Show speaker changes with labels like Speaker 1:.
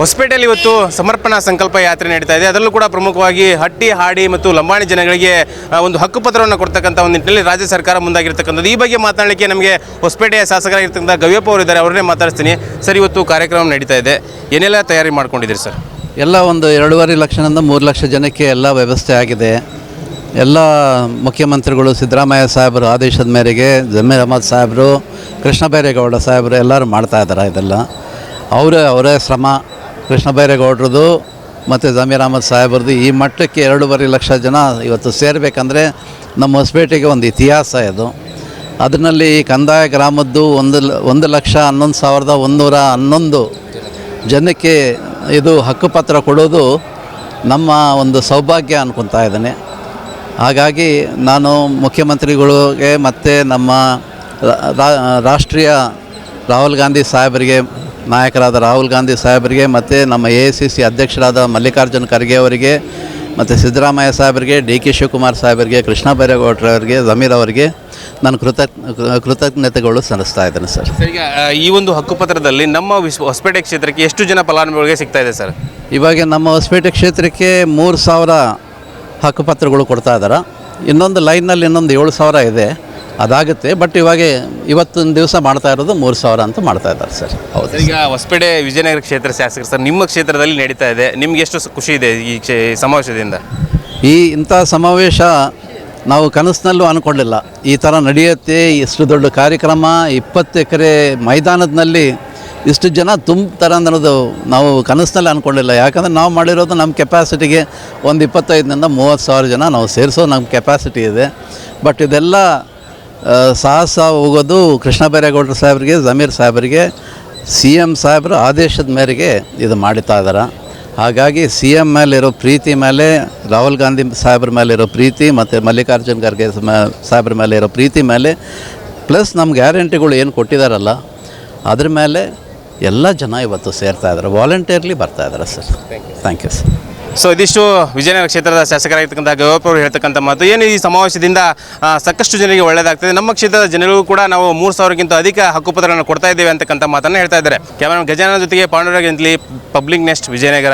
Speaker 1: ಹೊಸಪೇಟೆಯಲ್ಲಿ ಇವತ್ತು ಸಮರ್ಪಣಾ ಸಂಕಲ್ಪ ಯಾತ್ರೆ ನಡೀತಾ ಇದೆ. ಅದರಲ್ಲೂ ಕೂಡ ಪ್ರಮುಖವಾಗಿ ಹಟ್ಟಿ, ಹಾಡಿ ಮತ್ತು ಲಂಬಾಣಿ ಜನಗಳಿಗೆ ಒಂದು ಹಕ್ಕುಪತ್ರವನ್ನು ಕೊಡ್ತಕ್ಕಂಥ ಒಂದು ನಿಟ್ಟಿನಲ್ಲಿ ರಾಜ್ಯ ಸರ್ಕಾರ ಮುಂದಾಗಿರ್ತಕ್ಕಂಥದ್ದು. ಈ ಬಗ್ಗೆ ಮಾತನಾಡಲಿಕ್ಕೆ ನಮಗೆ ಹೊಸಪೇಟೆಯ ಶಾಸಕರಾಗಿರ್ತಕ್ಕಂಥ ಗವಿಯಪ್ಪ ಅವರು ಇದ್ದಾರೆ. ಅವರನ್ನೇ ಮಾತಾಡ್ತೀನಿ. ಸರ್, ಇವತ್ತು ಕಾರ್ಯಕ್ರಮ ನಡೀತಾ ಇದೆ, ಏನೆಲ್ಲ ತಯಾರಿ ಮಾಡ್ಕೊಂಡಿದ್ದೀರಿ ಸರ್?
Speaker 2: ಎಲ್ಲ ಒಂದು 2.5 ಲಕ್ಷದಿಂದ 3 ಲಕ್ಷ ಜನಕ್ಕೆ ಎಲ್ಲ ವ್ಯವಸ್ಥೆ ಆಗಿದೆ. ಎಲ್ಲ ಮುಖ್ಯಮಂತ್ರಿಗಳು ಸಿದ್ದರಾಮಯ್ಯ ಸಾಹೇಬರು ಆದೇಶದ ಮೇರೆಗೆ ಜಮೀರ್ ಅಹಮದ್ ಸಾಹೇಬರು, ಕೃಷ್ಣ ಬೈರೇಗೌಡ ಸಾಹೇಬರು ಎಲ್ಲರೂ ಮಾಡ್ತಾಯಿದ್ದಾರೆ. ಇದೆಲ್ಲ ಅವರೇ ಶ್ರಮ. ಕೃಷ್ಣ ಬೈರೇಗೌಡ್ರದ್ದು ಮತ್ತು ಜಮೀರ್ ಅಹಮದ್ ಸಾಹೇಬ್ರದ್ದು ಈ ಮಟ್ಟಕ್ಕೆ 2.5 ಲಕ್ಷ ಜನ ಇವತ್ತು ಸೇರಬೇಕಂದ್ರೆ ನಮ್ಮ ಹೊಸಪೇಟೆಗೆ ಒಂದು ಇತಿಹಾಸ ಇದು. ಅದರಲ್ಲಿ ಕಂದಾಯ ಗ್ರಾಮದ್ದು 1,11,111 ಜನಕ್ಕೆ ಇದು ಹಕ್ಕುಪತ್ರ ಕೊಡೋದು ನಮ್ಮ ಒಂದು ಸೌಭಾಗ್ಯ ಅನ್ಕೊತಾ ಇದ್ದೇನೆ. ಹಾಗಾಗಿ ನಾನು ಮುಖ್ಯಮಂತ್ರಿಗಳಿಗೆ ಮತ್ತು ನಮ್ಮ ರಾಷ್ಟ್ರೀಯ ರಾಹುಲ್ ಗಾಂಧಿ ಸಾಹೇಬರಿಗೆ, ನಾಯಕರಾದ ರಾಹುಲ್ ಗಾಂಧಿ ಸಾಹೇಬರಿಗೆ ಮತ್ತು ನಮ್ಮ AICC ಅಧ್ಯಕ್ಷರಾದ ಮಲ್ಲಿಕಾರ್ಜುನ್ ಖರ್ಗೆ ಅವರಿಗೆ ಮತ್ತು ಸಿದ್ದರಾಮಯ್ಯ ಸಾಹೇಬರಿಗೆ, DK ಶಿವಕುಮಾರ್ ಸಾಹೇಬರಿಗೆ, ಕೃಷ್ಣ ಬೈರೇಗೌಡರವರಿಗೆ, ಜಮೀರ್ ಅವರಿಗೆ ನಾನು ಕೃತಜ್ಞತೆಗಳು ಸಲ್ಲಿಸ್ತಾ ಇದ್ದೇನೆ ಸರ್.
Speaker 1: ಈಗ ಈ ಒಂದು ಹಕ್ಕುಪತ್ರದಲ್ಲಿ ನಮ್ಮ ಹೊಸಪೇಟೆ ಕ್ಷೇತ್ರಕ್ಕೆ ಎಷ್ಟು ಜನ ಫಲಾನುಭವಿಗಳಿಗೆ ಸಿಗ್ತಾ ಇದೆ ಸರ್?
Speaker 2: ಇವಾಗ ನಮ್ಮ ಹೊಸಪೇಟೆ ಕ್ಷೇತ್ರಕ್ಕೆ 3,000 ಹಕ್ಕುಪತ್ರಗಳು ಕೊಡ್ತಾ ಇದ್ದಾರೆ. ಇನ್ನೊಂದು ಲೈನಲ್ಲಿ ಇನ್ನೊಂದು 7,000 ಇದೆ, ಅದಾಗುತ್ತೆ. ಬಟ್ ಇವತ್ತಿನ ದಿವಸ ಮಾಡ್ತಾ ಇರೋದು 3,000 ಅಂತ ಮಾಡ್ತಾ ಇದ್ದಾರೆ ಸರ್. ಹೌದು.
Speaker 1: ಈಗ ಹೊಸಪೇಟೆ ವಿಜಯನಗರ ಕ್ಷೇತ್ರ ಶಾಸಕರು ಸರ್, ನಿಮ್ಮ ಕ್ಷೇತ್ರದಲ್ಲಿ ನಡೀತಾ ಇದೆ, ನಿಮ್ಗೆ ಎಷ್ಟು ಖುಷಿ ಇದೆ ಈ ಸಮಾವೇಶದಿಂದ?
Speaker 2: ಇಂಥ ಸಮಾವೇಶ ನಾವು ಕನಸಿನಲ್ಲೂ ಅಂದ್ಕೊಂಡಿಲ್ಲ ಈ ಥರ ನಡೆಯುತ್ತೆ. ಇಷ್ಟು ದೊಡ್ಡ ಕಾರ್ಯಕ್ರಮ 20 ಎಕರೆ ಮೈದಾನದಲ್ಲಿ ಇಷ್ಟು ಜನ ತುಂಬ್ತಾರೆ ಅನ್ನೋದು ನಾವು ಕನಸಿನಲ್ಲಿ ಅಂದ್ಕೊಂಡಿಲ್ಲ. ಯಾಕಂದರೆ ನಾವು ಮಾಡಿರೋದು ನಮ್ಮ ಕೆಪಾಸಿಟಿಗೆ ಒಂದು 25,000 to 30,000 ಜನ ನಾವು ಸೇರಿಸೋ ನಮ್ಮ ಕೆಪಾಸಿಟಿ ಇದೆ. ಬಟ್ ಇದೆಲ್ಲ ಸಾಹಸ ಹೋಗೋದು ಕೃಷ್ಣ ಬೈರೇಗೌಡರ ಸಾಹೇಬರಿಗೆ, ಜಮೀರ್ ಸಾಹೇಬರಿಗೆ, CM ಸಾಹೇಬರು ಆದೇಶದ ಮೇರೆಗೆ ಇದು ಮಾಡ್ತಾ ಇದ್ದಾರೆ. ಹಾಗಾಗಿ CM ಮೇಲಿರೋ ಪ್ರೀತಿ ಮೇಲೆ, ರಾಹುಲ್ ಗಾಂಧಿ ಸಾಹೇಬ್ರ ಮೇಲಿರೋ ಪ್ರೀತಿ ಮತ್ತು ಮಲ್ಲಿಕಾರ್ಜುನ್ ಖರ್ಗೆ ಸಾಹೇಬ್ರ ಮೇಲೆ ಇರೋ ಪ್ರೀತಿ ಮೇಲೆ, ಪ್ಲಸ್ ನಮ್ಮ ಗ್ಯಾರಂಟಿಗಳು ಏನು ಕೊಟ್ಟಿದ್ದಾರಲ್ಲ ಅದ್ರ ಮೇಲೆ ಎಲ್ಲ ಜನ ಇವತ್ತು ಸೇರ್ತಾ ಇದ್ದಾರೆ, ವಾಲಂಟಿಯರ್ಲಿ ಬರ್ತಾ ಇದ್ದಾರೆ sir. Thank you sir.
Speaker 1: So ಇದಿಷ್ಟು ವಿಜಯನಗರ ಕ್ಷೇತ್ರದ ಶಾಸಕರಾಗಿರ್ತಕ್ಕಂಥ ಗವಿಯಪ್ಪ ಅವರು ಹೇಳ್ತಕ್ಕಂಥ ಮಾತು. ಏನು ಈ ಸಮಾವೇಶದಿಂದ ಸಾಕಷ್ಟು ಜನರಿಗೆ ಒಳ್ಳೆಯದಾಗ್ತದೆ. ನಮ್ಮ ಕ್ಷೇತ್ರದ ಜನರಿಗೂ ಕೂಡ ನಾವು 3,000ಕ್ಕಿಂತ ಅಧಿಕ ಹಕ್ಕುಪತ್ರಗಳನ್ನು ಕೊಡ್ತಾ ಇದ್ದೇವೆ ಅಂತಕ್ಕಂಥ ಮಾತನ್ನು ಹೇಳ್ತಾ ಇದ್ದಾರೆ. ಕ್ಯಾಮರಾ ಗಜಾನನ ಜೊತೆಗೆ ಪಾಂಡುರಂಗ ಗಂಟ್ಲಿ, ಪಬ್ಲಿಕ್ ನೆಸ್ಟ್, ವಿಜಯನಗರ.